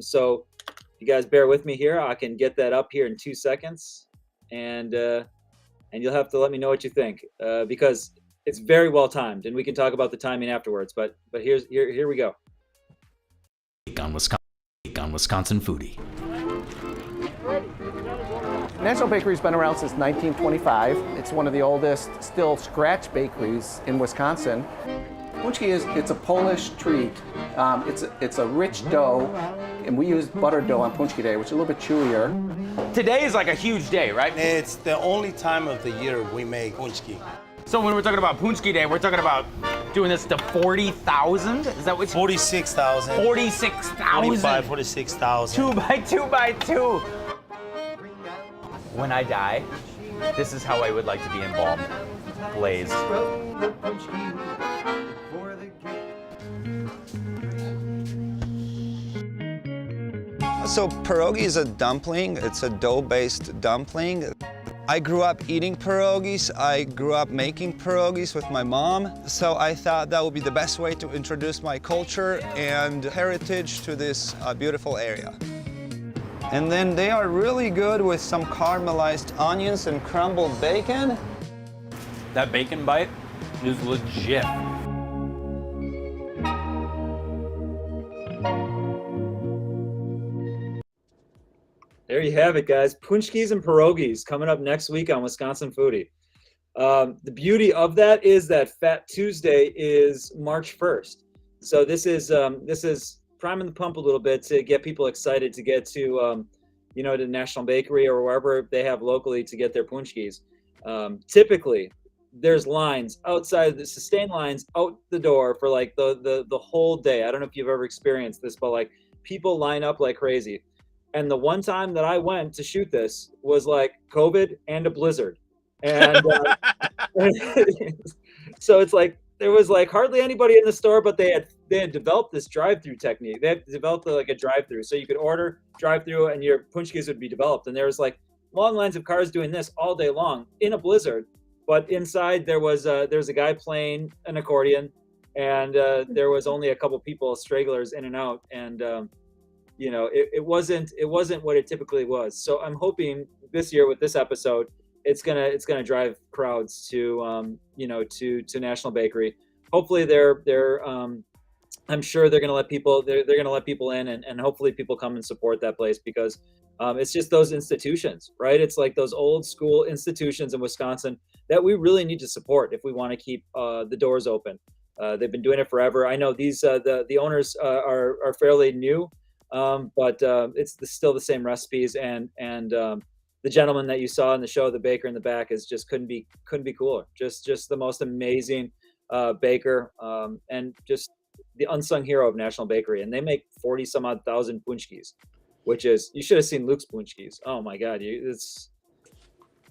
So you guys bear with me here. I can get that up here in 2 seconds, and you'll have to let me know what you think, because it's very well timed, and we can talk about the timing afterwards. But here we go. On Wisconsin Foodie. National Bakery's been around since 1925. It's one of the oldest still scratch bakeries in Wisconsin. Pączki it's a Polish treat. It's a rich dough, and we use buttered dough on Pączki Day, which is a little bit chewier. Today is like a huge day, right? It's the only time of the year we make pączki. So when we're talking about Pączki Day, we're talking about doing this to 40,000? Is that what? 46,000. 46,000. 45, 46,000. 2 by 2 by 2. When I die, this is how I would like to be embalmed. Glazed. So pierogi is a dumpling. It's a dough-based dumpling. I grew up eating pierogies. I grew up making pierogies with my mom. So I thought that would be the best way to introduce my culture and heritage to this beautiful area. And then they are really good with some caramelized onions and crumbled bacon. That bacon bite is legit. There you have it, guys. Pączkis and pierogies coming up next week on Wisconsin Foodie. The beauty of that is that Fat Tuesday is March 1st. So this is priming the pump a little bit to get people excited to get to, to National Bakery or wherever they have locally to get their pączkis. Typically, there's lines outside, the sustained lines out the door for like the whole day. I don't know if you've ever experienced this, but like people line up like crazy. And the one time that I went to shoot this was like COVID and a blizzard. And so it's like there was like hardly anybody in the store, but they had developed this drive-through technique. They had developed like a drive-through, so you could order drive-through and your pączkis would be developed. And there was like long lines of cars doing this all day long in a blizzard. But inside there was a guy playing an accordion, and there was only a couple people, stragglers in and out, and it wasn't what it typically was. So I'm hoping this year with this episode, it's gonna drive crowds to National Bakery. Hopefully I'm sure they're gonna let people in, and hopefully people come and support that place, because it's just those institutions, right? It's like those old school institutions in Wisconsin that we really need to support if we want to keep the doors open. They've been doing it forever. I know these the owners are fairly new. But it's still the same recipes, and the gentleman that you saw in the show, the baker in the back, is just couldn't be cooler. Just the most amazing baker, and just the unsung hero of National Bakery. And they make 40 some odd thousand pączkis, which is, you should have seen Luke's pączkis. Oh my God, it's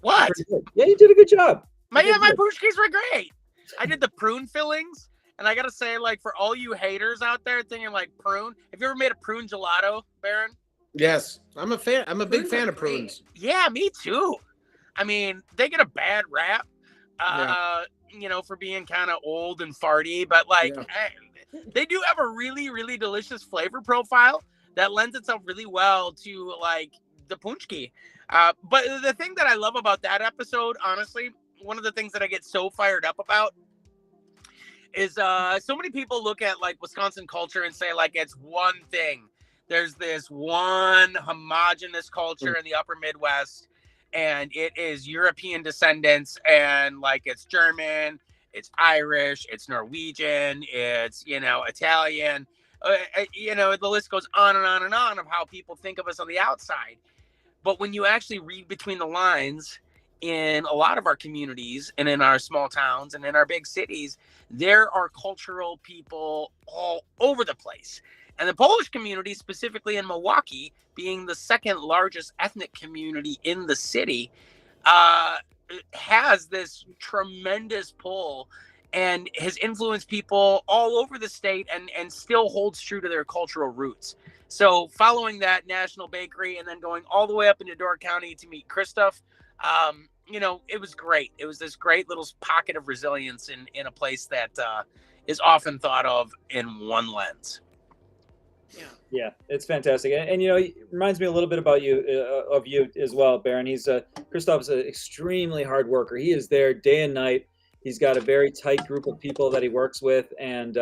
what? Yeah, you did a good job. My pączkis were great. I did the prune fillings. And I gotta say, like, for all you haters out there thinking like prune, have you ever made a prune gelato, Baron? Yes, I'm a fan. I'm a big fan of prunes. Yeah, me too. I mean, they get a bad rap, for being kind of old and farty, but like, they do have a really, really delicious flavor profile that lends itself really well to like the pączki. But the thing that I love about that episode, honestly, one of the things that I get so fired up about is so many people look at like Wisconsin culture and say like it's one thing. There's this one homogenous culture in the upper Midwest, and it is European descendants, and like it's German, it's Irish, it's Norwegian, it's, you know, Italian. You know, the list goes on and on and on of how people think of us on the outside. But when you actually read between the lines in a lot of our communities and in our small towns and in our big cities, there are cultural people all over the place. And the Polish community, specifically in Milwaukee, being the second largest ethnic community in the city, has this tremendous pull and has influenced people all over the state, and still holds true to their cultural roots. So following that national bakery and then going all the way up into Door County to meet Christoph, you know, it was great. It was this great little pocket of resilience in a place that is often thought of in one lens. Yeah, it's fantastic, and you know, it reminds me a little bit about you, of you as well, Baron. Christoph's an extremely hard worker. He is there day and night. He's got a very tight group of people that he works with, and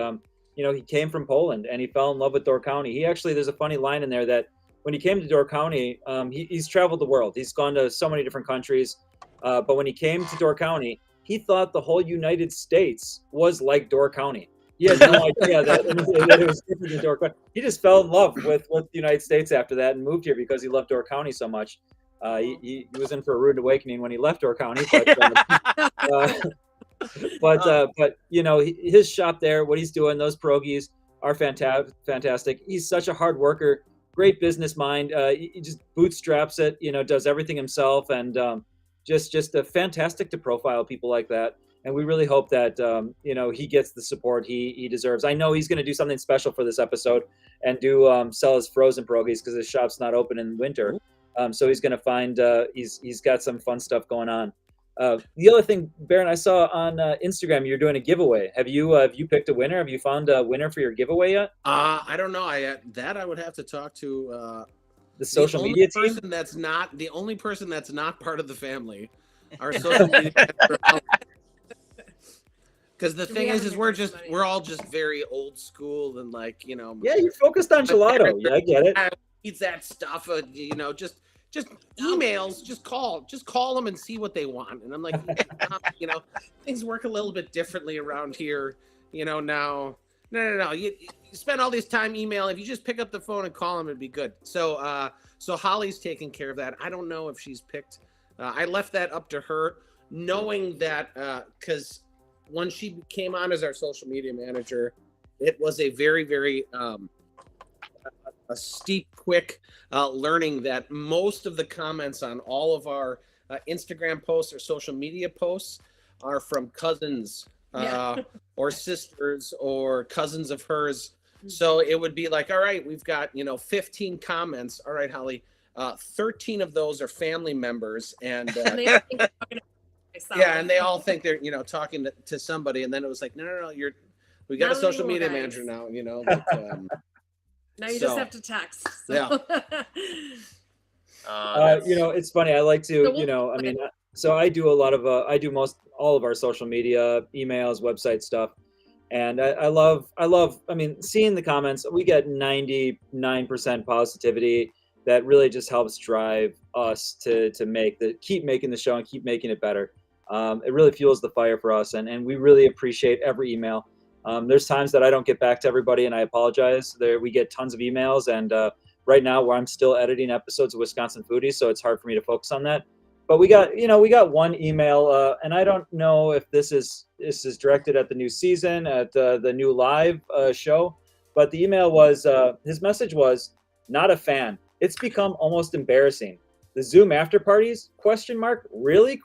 you know, he came from Poland and he fell in love with Door County. There's a funny line in there that when he came to Door County, he's traveled the world. He's gone to so many different countries, but when he came to Door County, he thought the whole United States was like Door County. He had no idea that it was different than Door County. He just fell in love with the United States after that and moved here because he loved Door County so much. He was in for a rude awakening when he left Door County, but you know, his shop there, what he's doing, those pierogies are fantastic. He's such a hard worker, great business mind. He just bootstraps it, you know, does everything himself, and just fantastic to profile people like that. And we really hope that, you know, he gets the support he deserves. I know he's going to do something special for this episode and sell his frozen pierogies because his shop's not open in winter. So he's going to find, he's got some fun stuff going on. The other thing, Baron, I saw on Instagram, you're doing a giveaway. Have you picked a winner? Have you found a winner for your giveaway yet? I don't know. I would have to talk to the social media team. The only person that's not part of the family, our social media. Because the thing is we're all just very old school and, like, you know. Yeah, you're focused on gelato. Yeah, I get it. Eats that stuff, you know, just emails, just call them and see what they want. And I'm like, you know, things work a little bit differently around here, you know. Now, no. You spend all this time emailing. If you just pick up the phone and call them, it'd be good. So Holly's taking care of that. I don't know if she's picked. I left that up to her, knowing that because when she came on as our social media manager, it was a very, very a steep, quick learning that most of the comments on all of our Instagram posts or social media posts are from cousins or sisters or cousins of hers. So it would be like, all right, we've got, you know, 15 comments. All right, Holly, 13 of those are family members, and and they all think they're, you know, talking to somebody. And then it was like, no, we got a social media manager now, you know. Like, now you just have to text. So. Yeah. You know, it's funny. I like to, you know, I mean, so I do a lot of, I do all of our social media, emails, website stuff. And I love, I mean, seeing the comments, we get 99% positivity that really just helps drive us to keep making the show and keep making it better. It really fuels the fire for us, and we really appreciate every email. There's times that I don't get back to everybody, and I apologize. We get tons of emails, and right now where I'm still editing episodes of Wisconsin Foodie, so it's hard for me to focus on that. But we got one email, and I don't know if this is directed at the new season, at the new live show, but the email was, his message was, "Not a fan. It's become almost embarrassing. The Zoom after parties? ? Really ?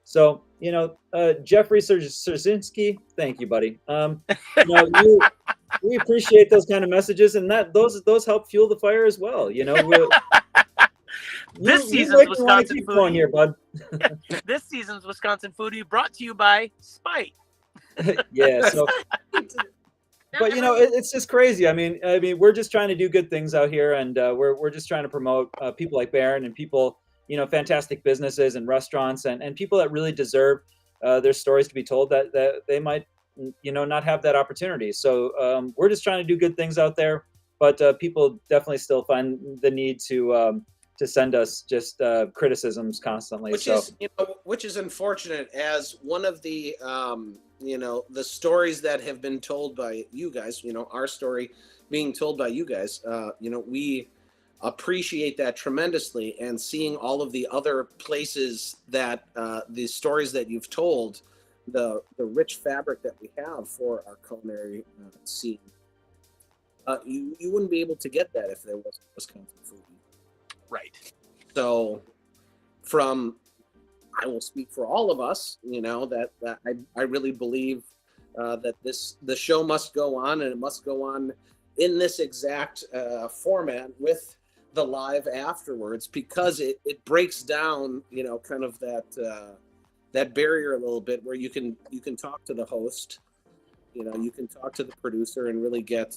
So, you know, Jeffrey Szerzinski, thank you, buddy. You know, we appreciate those kind of messages, and those help fuel the fire as well. You know, this season's Wisconsin Foodie going here, bud. This season's Wisconsin Foodie brought to you by Spite. Yeah. So. But you know, it's just crazy. I mean, we're just trying to do good things out here, and we're just trying to promote people like Baron and people, you know, fantastic businesses and restaurants and people that really deserve their stories to be told that they might, you know, not have that opportunity. So we're just trying to do good things out there, but people definitely still find the need to send us just criticisms constantly. Which is unfortunate, as one of the the stories that have been told by you guys, our story being told by you guys, we appreciate that tremendously, and seeing all of the other places that the stories that you've told, the rich fabric that we have for our culinary scene, you wouldn't be able to get that if there wasn't Wisconsin Foodie. Right. So I will speak for all of us, that I really believe that the show must go on, and it must go on in this exact format with the live afterwards, because it breaks down, kind of that barrier a little bit, where you can talk to the host, you can talk to the producer and really get,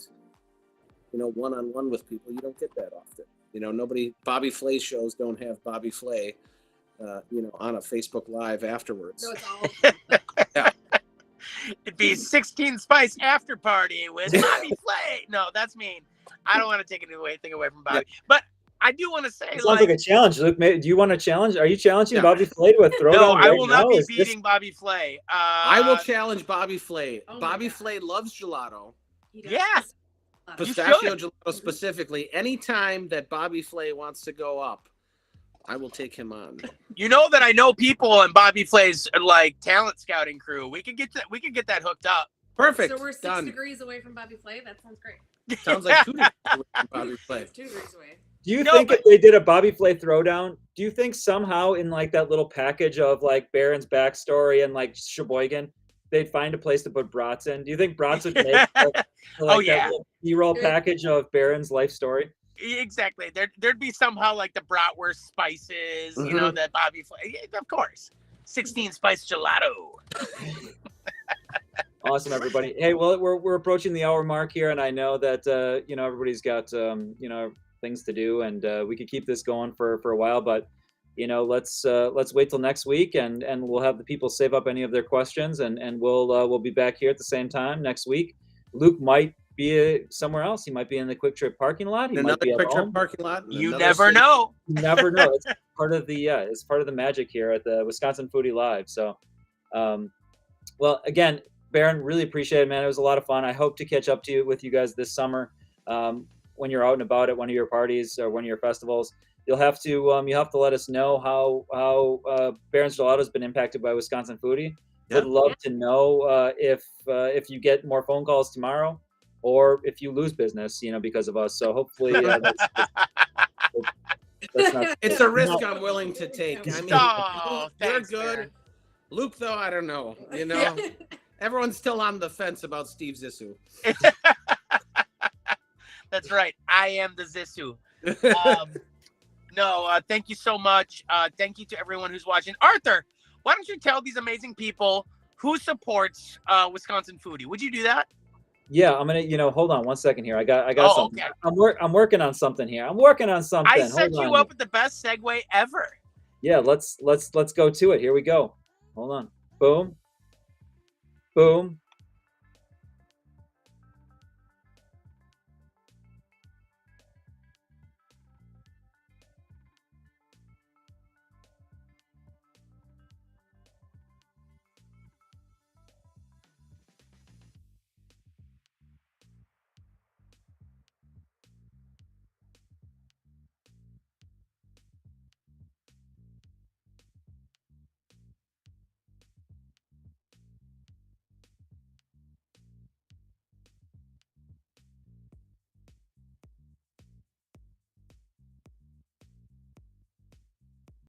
one-on-one with people. You don't get that often. Bobby Flay shows don't have Bobby Flay, on a Facebook Live afterwards. No, it's all. Yeah. It'd be 16 Spice after party with Bobby Flay. No, that's mean. I don't want to take anything away from Bobby, but I do want to say, it sounds like a challenge. Luke, do you want to challenge? Are you challenging Bobby Flay to a throwdown? No, I will now? not be beating Bobby Flay. I will challenge Bobby Flay. Oh Bobby Flay loves gelato. Yeah. Pistachio gelato specifically. Anytime that Bobby Flay wants to go up, I will take him on. You know that I know people in Bobby Flay's talent scouting crew. We could get that hooked up. Perfect. So we're 6 degrees away from Bobby Flay. That sounds great. Sounds like 2 degrees away from Bobby Flay. 2 degrees away. Do you think if they did a Bobby Flay throwdown, do you think somehow in that little package of Baron's backstory and Sheboygan, they'd find a place to put brats in? Do you think brats would make that B-roll package of Baron's life story? Exactly. There'd be somehow the Bratwurst spices, that Bobby Flay. Of course. 16 spice gelato. Awesome, everybody. Hey, well, we're approaching the hour mark here, and I know that everybody's got things to do, and we could keep this going for a while, but let's wait till next week, and we'll have the people save up any of their questions, and we'll be back here at the same time next week. Luke might be somewhere else. He might be in the Quick Trip parking lot. He might be at home. Parking lot. You never know. You never know. It's part of the magic here at the Wisconsin Foodie Live. So, well, again, Baron, really appreciate it, man. It was a lot of fun. I hope to catch up with you guys this summer when you're out and about at one of your parties or one of your festivals. You'll have to let us know how Baron's Gelato has been impacted by Wisconsin Foodie. Would love to know if you get more phone calls tomorrow, or if you lose business, because of us. So hopefully, that's not, it's a risk I'm willing to take. I mean, thanks, you're good. Baron. Luke, though, I don't know. Everyone's still on the fence about Steve Zissou. That's right. I am the Zissou. Thank you so much. Thank you to everyone who's watching. Arthur, why don't you tell these amazing people who supports Wisconsin Foodie? Would you do that? Yeah, I'm gonna. Hold on one second here. I got something. Okay. I'm working on something here. I set you up with the best segue ever. Yeah, let's go to it. Here we go. Hold on. Boom. Boom.